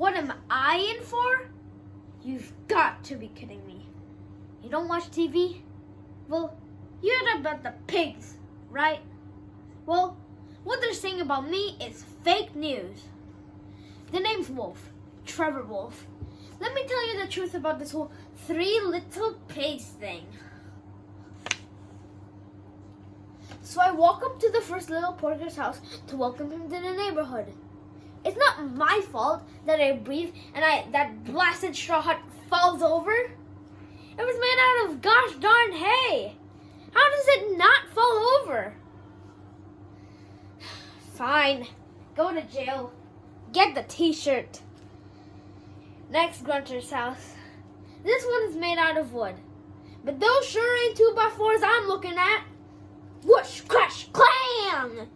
What am I in for? You've got to be kidding me. You don't watch TV? Well, you heard about the pigs, right? Well, what they're saying about me is fake news. The name's Wolf, Trevor Wolf. Let me tell you the truth about this whole 3 little pigs thing. So I walk up to the first little porker's house to welcome him to the neighborhood. It's not my fault that I breathe and that blasted straw hut falls over. It was made out of gosh darn hay. How does it not fall over? Fine, go to jail. Get the t-shirt. Next grunter's house. This one is made out of wood. But those sure ain't 2x4s I'm looking at. Whoosh, crash, clang!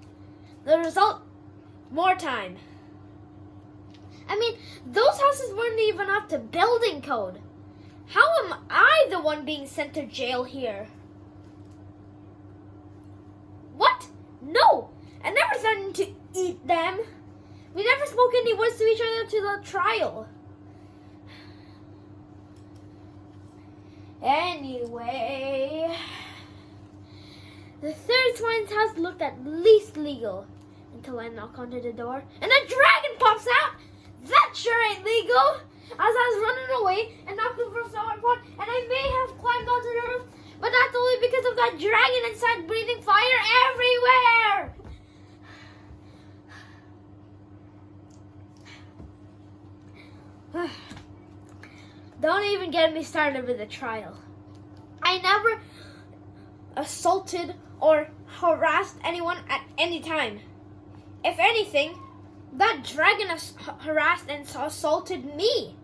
The result, more time. I mean, those houses weren't even up to building code. How am I the one being sent to jail here? What? No! I never threatened to eat them. We never spoke any words to each other to the trial. Anyway, the third swine's house looked at least legal until I knock onto the door and a dragon pops out. That sure ain't legal. As I was running away and knocked over a flower pot, and I may have climbed onto the roof, but that's only because of that dragon inside breathing fire everywhere. Don't even get me started with the trial. I never assaulted or harassed anyone at any time. If anything, that dragon harassed and assaulted me.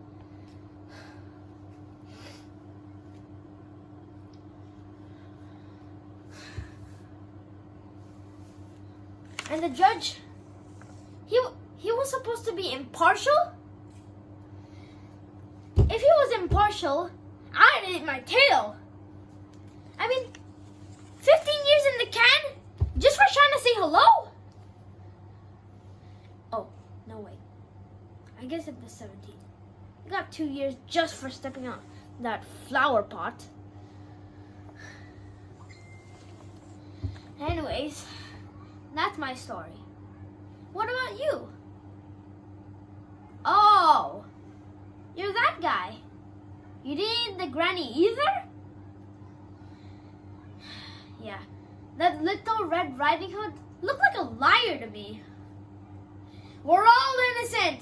And the judge, he was supposed to be impartial? If he was impartial, I'd eat my tail. I mean, 15 years in the can just for trying to say hello? Oh, no way. I guess it was 17. I got 2 years just for stepping on that flower pot. Anyways, that's my story. What about you? Oh, you're that guy. You didn't eat the granny either? Yeah, that little Red Riding Hood looked like a liar to me. We're all innocent.